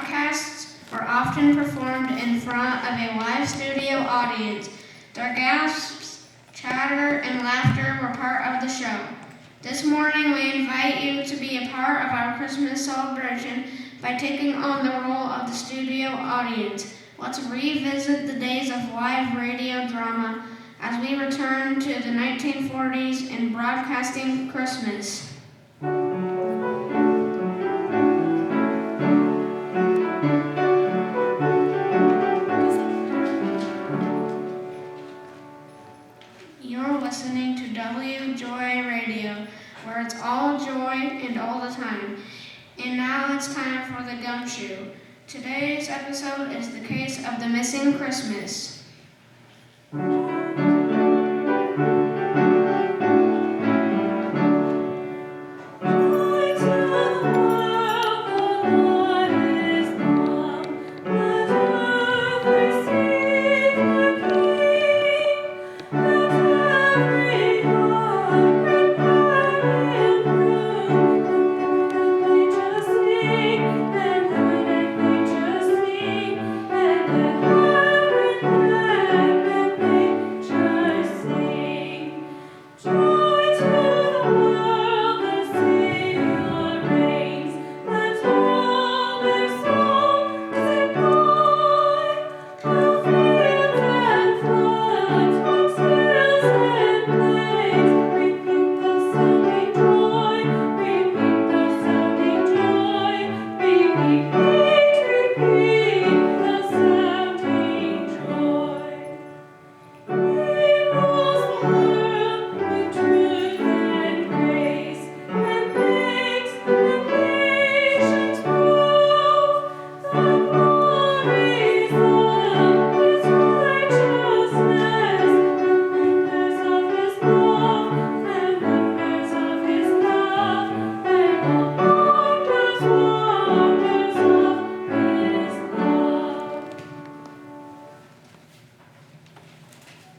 broadcasts are often performed in front of a live studio audience. Their gasps, chatter, and laughter were part of the show. This morning, we invite you to be a part of our Christmas celebration by taking on the role of the studio audience. Let's revisit the days of live radio drama as we return to the 1940s and broadcasting Christmas. You're listening to W Joy Radio, where it's all joy and all the time. And now it's time for the Gumshoe. Today's episode is the case of the missing Christmas.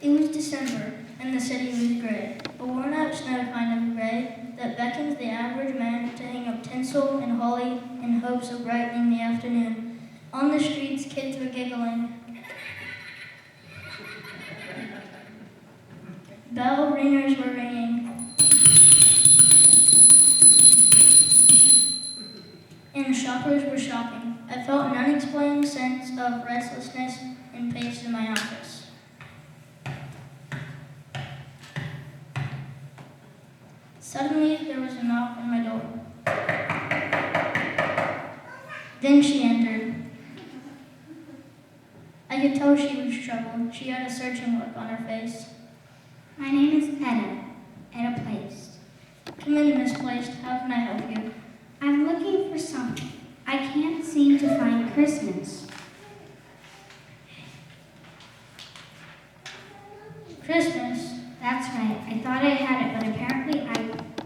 It was December, and the city was gray, a worn-out snow kind of gray that beckons the average man to hang up tinsel and holly in hopes of brightening the afternoon. On the streets, kids were giggling. Bell ringers were ringing, and shoppers were shopping. I felt an unexplained sense of restlessness and paced in my office. Suddenly, there was a knock on my door. Then she entered. I could tell she was troubled. She had a searching look on her face. My name is Etta Place. Come in, Miss Place. How can I help you? I'm looking for something. I can't seem to find Christmas. Christmas? That's right. I thought I had it, but apparently I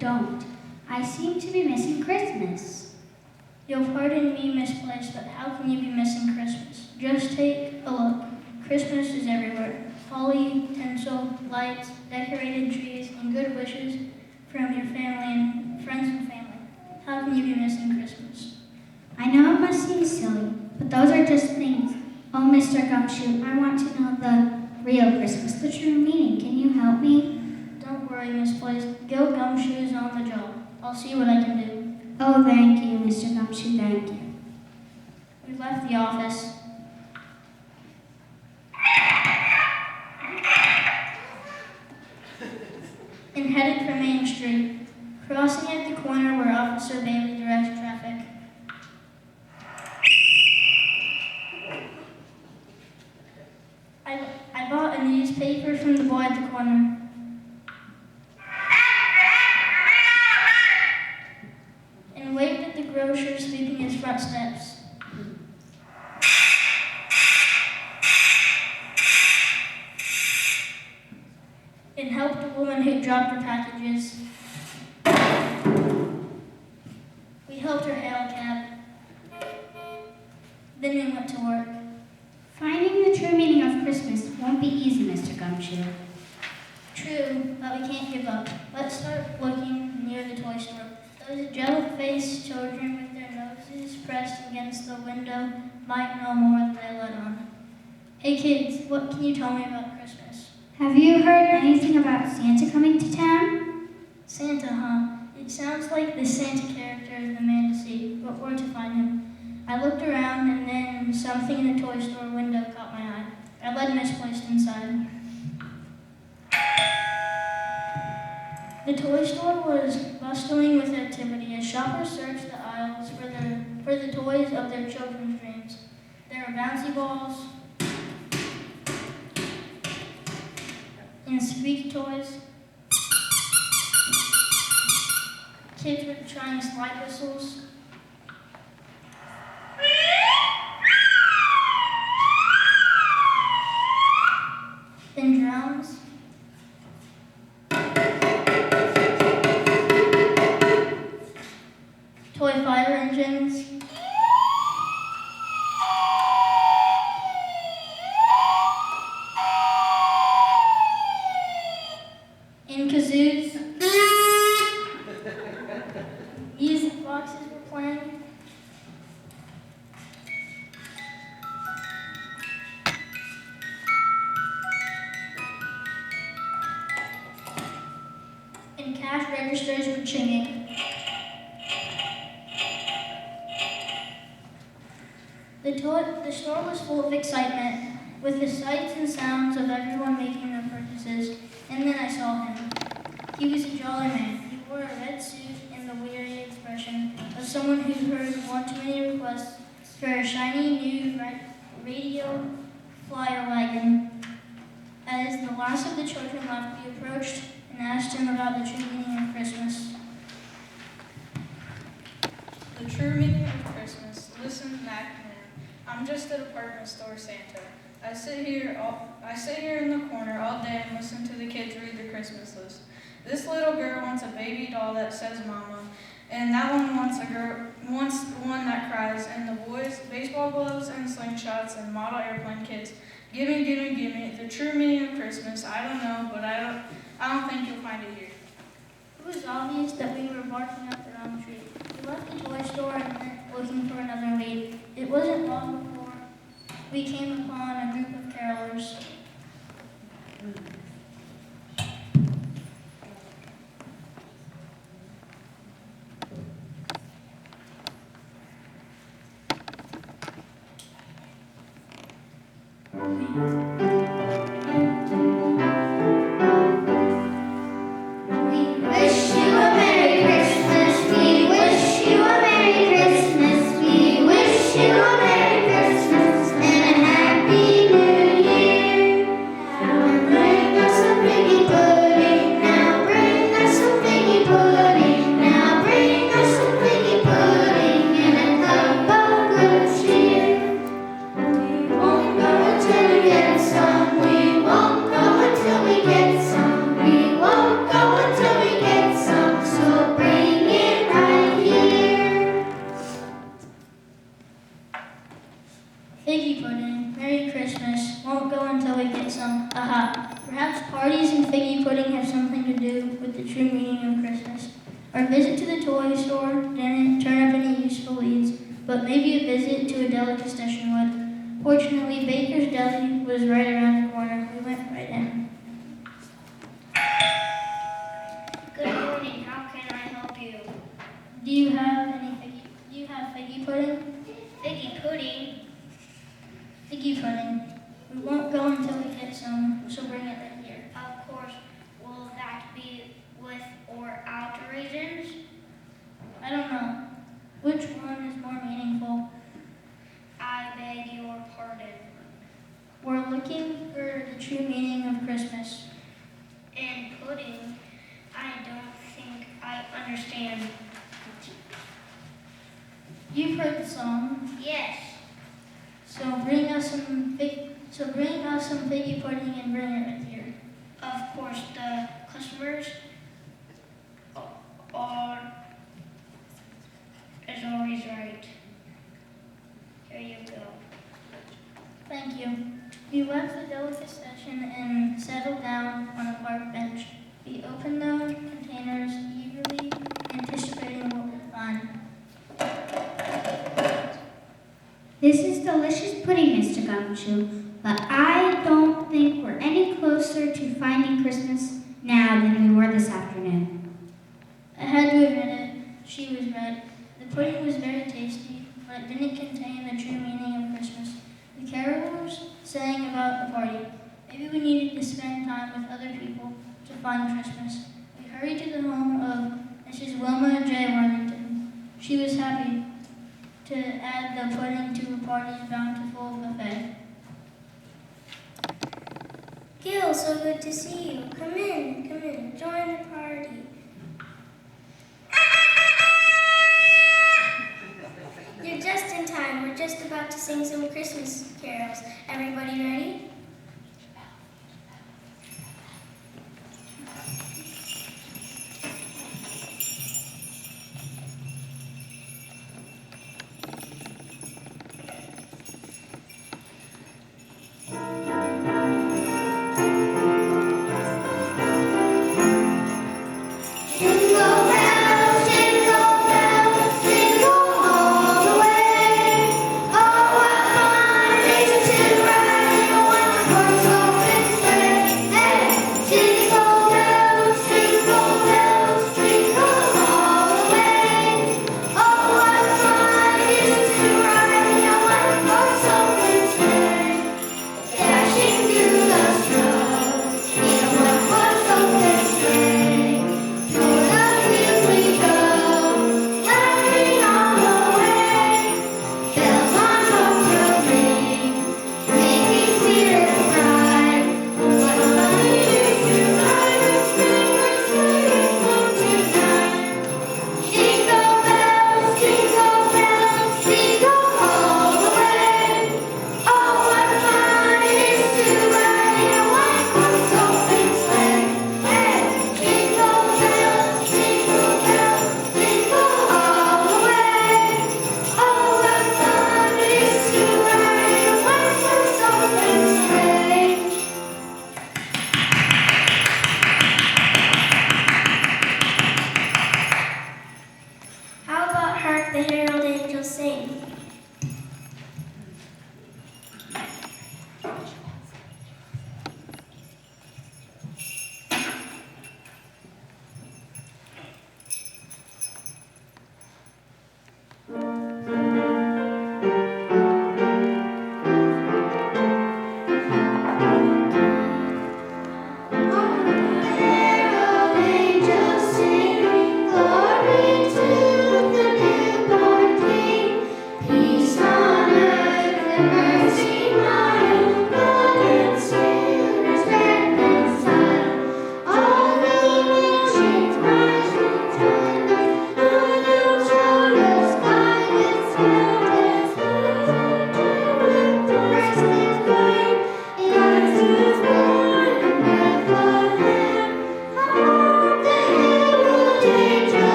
don't. I seem to be missing Christmas. You'll pardon me, Miss Place, but how can you be missing Christmas? Just take a look. Christmas is everywhere. Holly, tinsel, lights, decorated trees, and good wishes from your family and friends and family. How can you be missing Christmas? I know it must seem silly, but those are just things. Oh, Mr. Gumshoe, I want to know the real Christmas, the true meaning. Can you help me? Don't worry, Miss Place. Gil Gumshoe's on the job. I'll see what I can do. Oh, thank you, Mr. Gumshoe, thank you. We left the office. And headed for Main Street, crossing at the corner where Officer Bailey directs traffic. I bought a newspaper from the boy at the corner. And waved at the grocer sweeping his front steps. And helped a woman who dropped her packages. We helped her hail a cab. Then we went to work. Finding the true meaning of Christmas won't be easy, Mr. Gumshoe. True, but we can't give up. Let's start looking near the toy store. Those gel-faced children with their noses pressed against the window might know more than they let on. Hey kids, what can you tell me about Christmas? Have you heard anything about Santa coming to town? Santa, huh? It sounds like the Santa character is the man to see, but where to find him? I looked around and then something in the toy store window caught my eye. I led misplaced inside. The toy store was bustling with activity as shoppers searched the aisles for the toys of their children's dreams. There were bouncy balls and squeaky toys. Kids were trying slide whistles. Then drums. Toy fire engines. And kazoos. Music boxes were playing. And cash registers were chinging. The store was full of excitement, with the sights and sounds of everyone making their purchases. And then I saw him. He was a jolly man. He wore a red suit and the weary expression of someone who heard one too many requests for a shiny new radio flyer wagon. As the last of the children left, we approached and asked him about the true meaning of Christmas. The true meaning of Christmas. Listen, Mac man. I'm just a department store Santa. I sit here in the corner all day and listen to the kids read the Christmas list. This little girl wants a baby doll that says mama, and that one wants one that cries, and the boys, baseball gloves and slingshots and model airplane kits. Gimme, gimme, gimme. The true meaning of Christmas, I don't know, but I don't think you'll find it here. It was obvious that we were barking up the wrong tree. We left the toy store and went looking for another lead. It wasn't long before we came upon a group of carolers. Figgy pudding, Merry Christmas, won't go until we get some. Aha. Perhaps parties and figgy pudding have something to do with the true meaning of Christmas. Our visit to the toy store didn't turn up any useful leads, but maybe a visit to a delicatessen would. Fortunately, Baker's Deli was right around the corner. We went right in. Good morning. How can I help you? Do you have figgy pudding? Figgy pudding. Figgy pudding. We won't go until we get some, so bring it right here. Of course. Will that be with or out raisins? I don't know. Which one is more meaningful? I beg your pardon. We're looking for the true meaning of Christmas. And pudding, I don't think I understand. You've heard the song, Yes. so bring us some figgy pudding and bring it right here. Of course, the customers are, as always, right. Here you go. Thank you. We left the delicatessen and settled down on a park bench. We opened the containers eagerly, anticipating what we'd find. This is delicious pudding, Mr. Gumshoe, but I don't think we're any closer to finding Christmas now than we were this afternoon. I had to admit it, she was right. The pudding was very tasty, but it didn't contain the true meaning of Christmas. The carolers sang about the party. Maybe we needed to spend time with other people to find Christmas. We hurried to the home of Mrs. Wilma J. Worthington. She was happy to add the pudding to the party's bountiful buffet. Gil, so good to see you. Come in, join the party. You're just in time. We're just about to sing some Christmas carols. Everybody ready?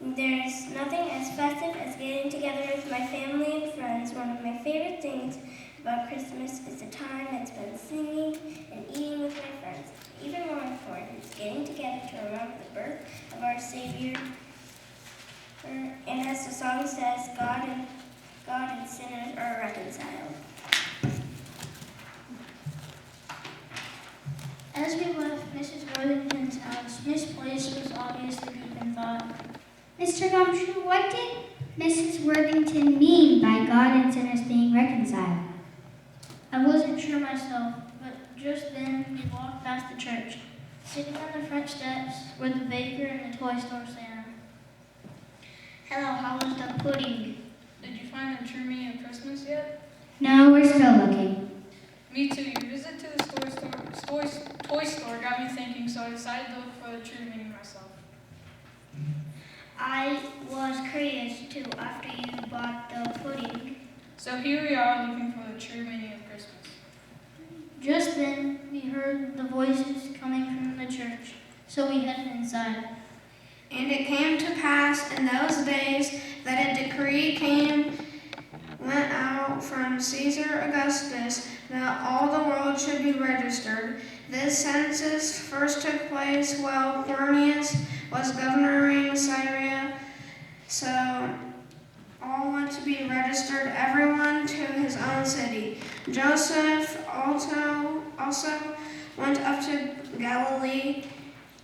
There's nothing as festive as getting together with my family and friends. One of my favorite things about Christmas is the time I spend singing and eating with my friends. Even more important is getting together to remember the birth of our Savior. And as the song says, God and sinners are reconciled. As we left Mrs. Worthington's house, Miss Place was obviously deep in thought. Mr. Gumshoe, what did Mrs. Worthington mean by God and sinners being reconciled? I wasn't sure myself, but just then we walked past the church. Sitting on the front steps were the baker and the toy store Santa. Hello, how was the pudding? Did you find the true meaning of Christmas yet? No, we're still looking. Me too. Your visit to the toy store got me thinking, so I decided to look for the true meaning myself. I was curious too after you bought the pudding. So here we are looking for the true meaning of Christmas. Just then, we heard the voices coming from the church, so we headed inside. And it came to pass in those days from Caesar Augustus that all the world should be registered. This census first took place while Quirinius was governing Syria, so all went to be registered, everyone to his own city. Joseph also went up to Galilee,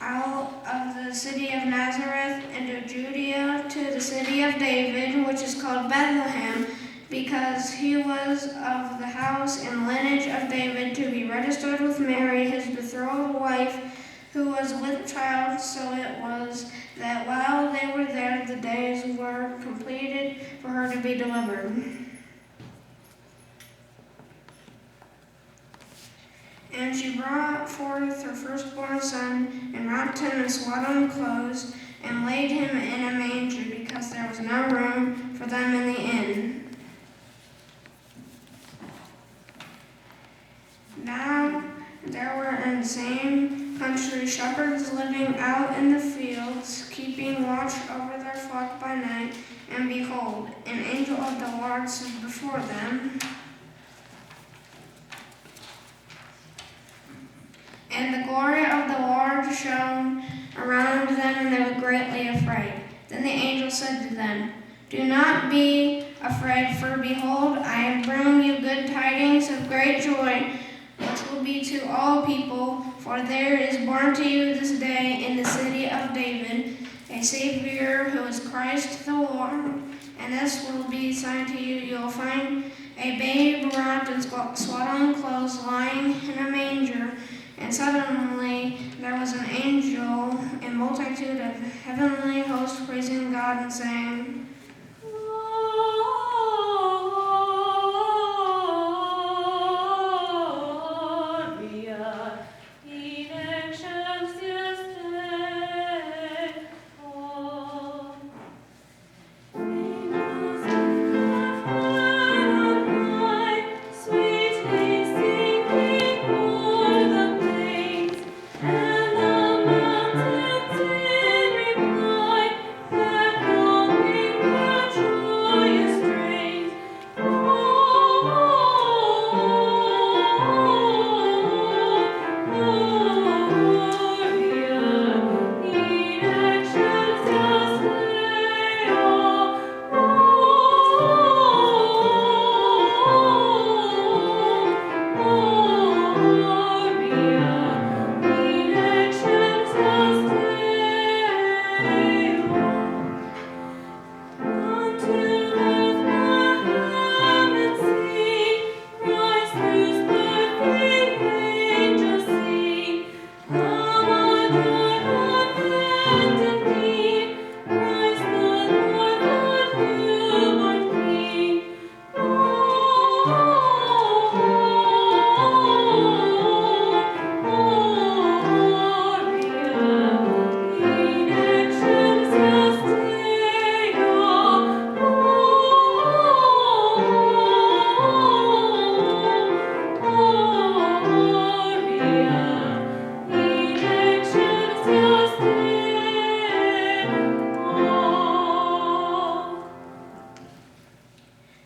out of the city of Nazareth into Judea to the city of David, which is called Bethlehem, because he was of the house and lineage of David, to be registered with Mary, his betrothed wife, who was with child. So it was that while they were there, the days were completed for her to be delivered. And she brought forth her firstborn son, and wrapped him in swaddling clothes, and laid him in a manger, because there was no room for them in the inn. Now there were in the same country shepherds living out in the fields, keeping watch over their flock by night. And behold, an angel of the Lord stood before them, and the glory of the Lord shone around them, and they were greatly afraid. Then the angel said to them, "Do not be afraid, for behold, I bring you good tidings of great joy, which will be to all people. For there is born to you this day in the city of David a Savior, who is Christ the Lord. And this will be a sign to you: you will find a babe wrapped in swaddling clothes, lying in a manger." And suddenly there was an angel, a multitude of heavenly hosts, praising God and saying,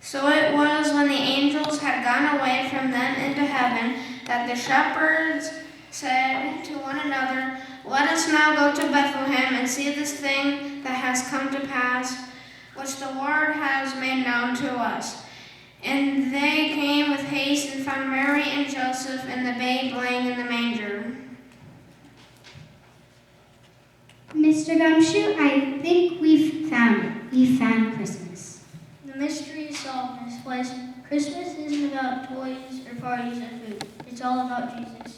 So it was, when the angels had gone away from them into heaven, that the shepherds said to one another, "Let us now go to Bethlehem and see this thing that has come to pass, which the Lord has made known to us." And they came with haste and found Mary and Joseph and the babe lying in the manger. Mr. Gumshoe, I think we've found it. We found Christmas. The mystery is solved, Miss Place. Christmas isn't about toys or parties or food. It's all about Jesus.